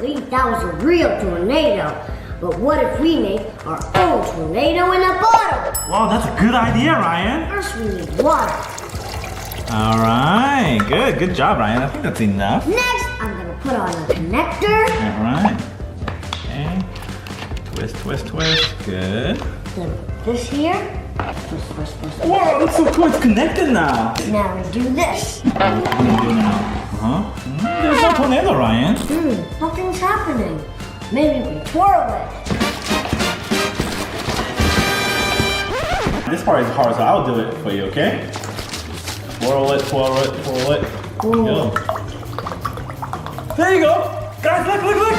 That was a real tornado. But what if we make our own tornado in a bottle? Wow, that's a good idea, Ryan. First we need water. All right, good job, Ryan. I think that's enough. Next, I'm gonna put on a connector. All right. Okay. Twist. Good. Then this here. Twist. Wow, that's so cool. It's connected now. Now we do this. What are we gonna do now? There's no tornado, Ryan. Nothing's happening. Maybe we twirl it. This part is hard, so I'll do it for you, okay? Twirl it. Go. There you go. Guys, look.